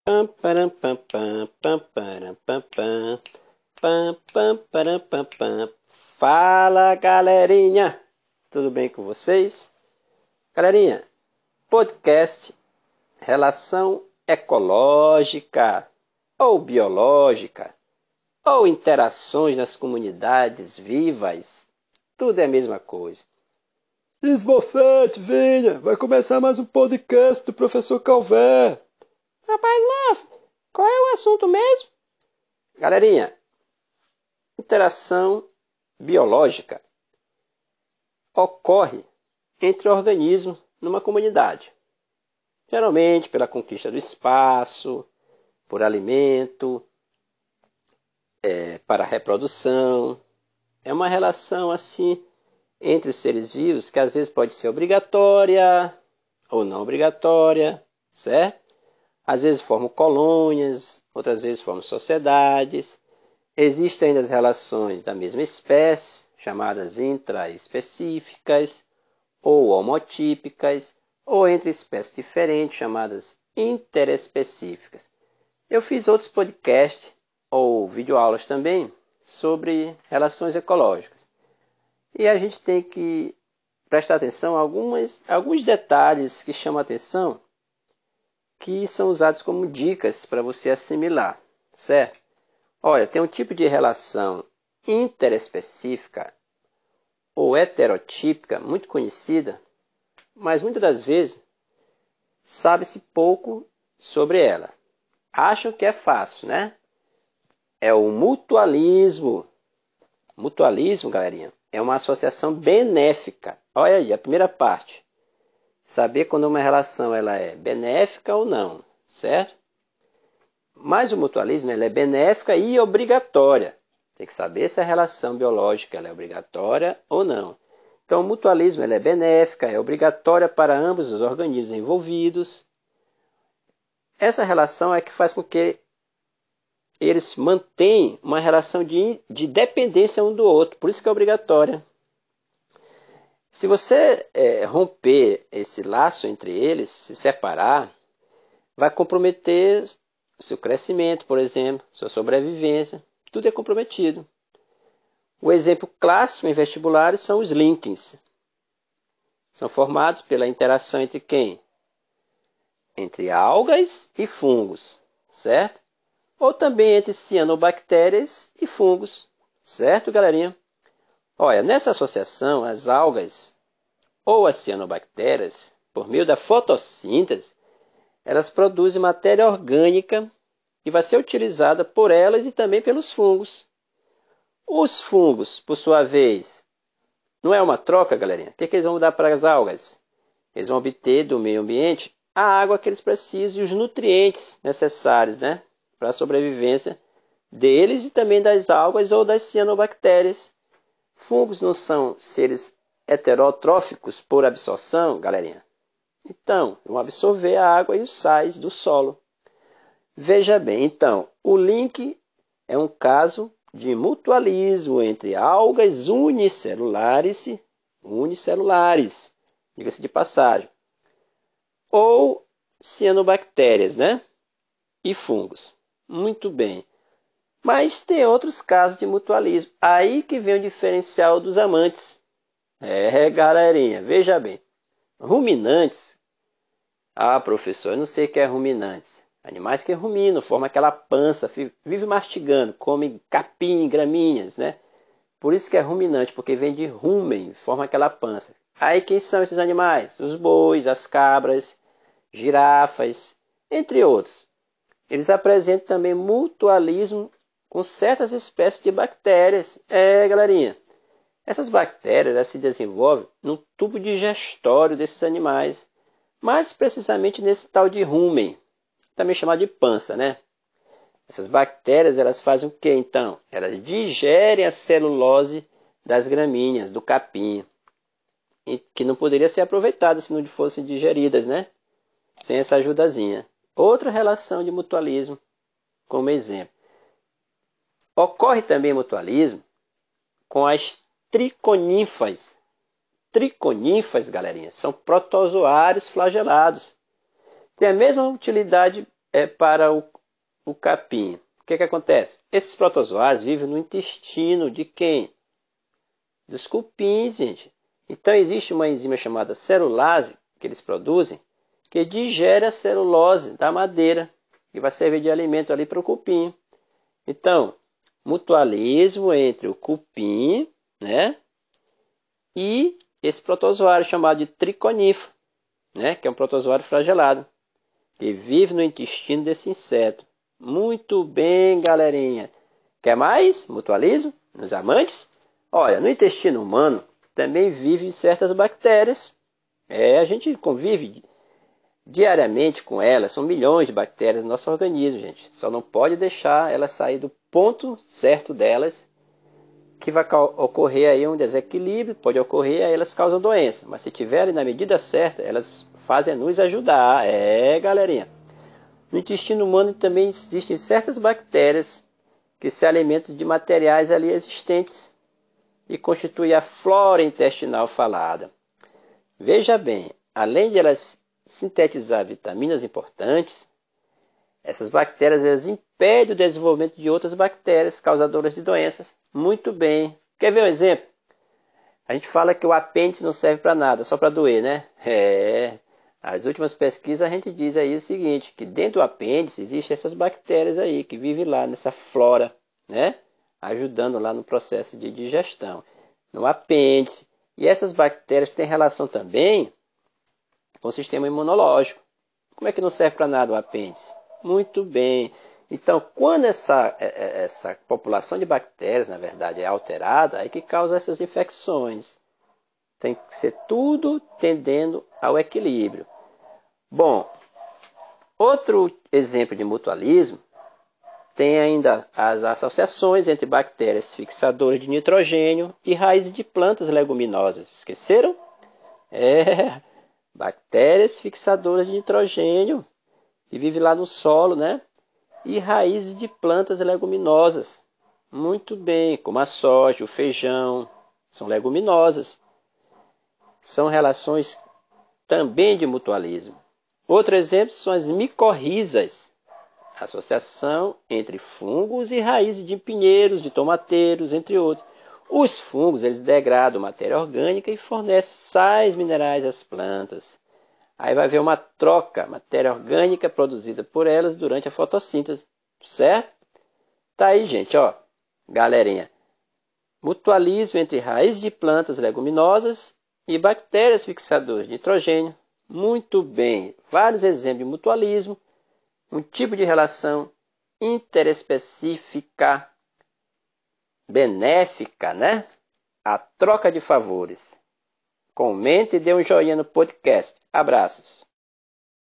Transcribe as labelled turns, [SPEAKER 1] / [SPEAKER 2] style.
[SPEAKER 1] Pam, param, pam, pam, pam, param, pam, pam, pam, pam, param, pam, pam. Fala, galerinha! Tudo bem com vocês? Galerinha, podcast Relação Ecológica ou Biológica ou Interações nas Comunidades Vivas, tudo é a mesma coisa.
[SPEAKER 2] Esbofete, venha! Vai começar mais um podcast do professor Calvé.
[SPEAKER 1] Rapaz, Maf, qual é o assunto mesmo? Galerinha, interação biológica ocorre entre organismos numa comunidade. Geralmente pela conquista do espaço, por alimento, para a reprodução. É uma relação assim entre os seres vivos que às vezes pode ser obrigatória ou não obrigatória, certo? Às vezes formam colônias, outras vezes formam sociedades. Existem ainda as relações da mesma espécie, chamadas intraespecíficas ou homotípicas, ou entre espécies diferentes, chamadas interespecíficas. Eu fiz outros podcasts ou videoaulas também sobre relações ecológicas. E a gente tem que prestar atenção a alguns detalhes que chamam a atenção, que são usados como dicas para você assimilar, certo? Olha, tem um tipo de relação interespecífica ou heterotípica muito conhecida, mas muitas das vezes sabe-se pouco sobre ela. Acham que é fácil, né? É o mutualismo. Mutualismo, galerinha, é uma associação benéfica. Olha aí, a primeira parte. Saber quando uma relação ela é benéfica ou não, certo? Mas o mutualismo ela é benéfica e obrigatória. Tem que saber se a relação biológica ela é obrigatória ou não. Então, o mutualismo ela é benéfica, é obrigatória para ambos os organismos envolvidos. Essa relação é que faz com que eles mantenham uma relação de dependência um do outro. Por isso que é obrigatória. Se você romper esse laço entre eles, se separar, vai comprometer seu crescimento, por exemplo, sua sobrevivência. Tudo é comprometido. O exemplo clássico em vestibulares são os líquens. São formados pela interação entre quem? Entre algas e fungos, certo? Ou também entre cianobactérias e fungos, certo, galerinha? Olha, nessa associação, as algas ou as cianobactérias, por meio da fotossíntese, elas produzem matéria orgânica que vai ser utilizada por elas e também pelos fungos. Os fungos, por sua vez, não é uma troca, galerinha? O que eles vão dar para as algas? Eles vão obter do meio ambiente a água que eles precisam e os nutrientes necessários, né, para a sobrevivência deles e também das algas ou das cianobactérias. Fungos não são seres heterotróficos por absorção, galerinha? Então, vão absorver a água e os sais do solo. Veja bem, então, o link é um caso de mutualismo entre algas unicelulares, diga-se de passagem, ou cianobactérias, né? E fungos. Muito bem. Mas tem outros casos de mutualismo. Aí que vem o diferencial dos amantes. Galerinha, veja bem. Ruminantes. Ah, professor, eu não sei o que é ruminantes. Animais que ruminam, formam aquela pança, vive mastigando, come capim, graminhas, né? Por isso que é ruminante, porque vem de rumen, forma aquela pança. Aí quem são esses animais? Os bois, as cabras, girafas, entre outros. Eles apresentam também mutualismo com certas espécies de bactérias. Galerinha, essas bactérias elas se desenvolvem no tubo digestório desses animais, mais precisamente nesse tal de rumen, também chamado de pança, né? Essas bactérias elas fazem o que então? Elas digerem a celulose das gramíneas, do capim, que não poderia ser aproveitada se não fossem digeridas, né? Sem essa ajudazinha. Outra relação de mutualismo, como exemplo. Ocorre também mutualismo com as triconímfas. Triconímfas, galerinha, são protozoários flagelados. Tem a mesma utilidade para o capim. O que acontece? Esses protozoários vivem no intestino de quem? Dos cupins, gente. Então existe uma enzima chamada celulase que eles produzem que digere a celulose da madeira e vai servir de alimento ali para o cupim. Então, mutualismo entre o cupim, né, e esse protozoário chamado de triconífero, né, que é um protozoário flagelado, que vive no intestino desse inseto. Muito bem, galerinha. Quer mais mutualismo nos amantes? Olha, no intestino humano também vivem certas bactérias. A gente convive diariamente com elas, são milhões de bactérias no nosso organismo, gente. Só não pode deixar elas sair do ponto certo delas, que vai ocorrer aí um desequilíbrio, pode ocorrer, aí elas causam doença. Mas se tiverem na medida certa, elas fazem nos ajudar. Galerinha. No intestino humano também existem certas bactérias que se alimentam de materiais ali existentes e constituem a flora intestinal falada. Veja bem, além de elas sintetizar vitaminas importantes, essas bactérias elas impedem o desenvolvimento de outras bactérias causadoras de doenças. Muito bem. Quer ver um exemplo? A gente fala que o apêndice não serve para nada, só para doer, né? As últimas pesquisas a gente diz aí o seguinte, que dentro do apêndice existem essas bactérias aí que vivem lá nessa flora, né? Ajudando lá no processo de digestão. No apêndice. E essas bactérias têm relação também com o sistema imunológico. Como é que não serve para nada o apêndice? Muito bem. Então, quando essa população de bactérias, na verdade, é alterada, aí que causa essas infecções. Tem que ser tudo tendendo ao equilíbrio. Bom, outro exemplo de mutualismo tem ainda as associações entre bactérias fixadoras de nitrogênio e raízes de plantas leguminosas. Esqueceram? Bactérias fixadoras de nitrogênio que vivem lá no solo, né? E raízes de plantas leguminosas. Muito bem, como a soja, o feijão, são leguminosas. São relações também de mutualismo. Outro exemplo são as micorrizas, associação entre fungos e raízes de pinheiros, de tomateiros, entre outros. Os fungos eles degradam matéria orgânica e fornecem sais minerais às plantas. Aí vai haver uma troca, matéria orgânica produzida por elas durante a fotossíntese, certo? Tá aí, gente, ó, galerinha. Mutualismo entre raízes de plantas leguminosas e bactérias fixadoras de nitrogênio. Muito bem, vários exemplos de mutualismo, um tipo de relação interespecífica, benéfica, né? A troca de favores. Comente e dê um joinha no podcast. Abraços.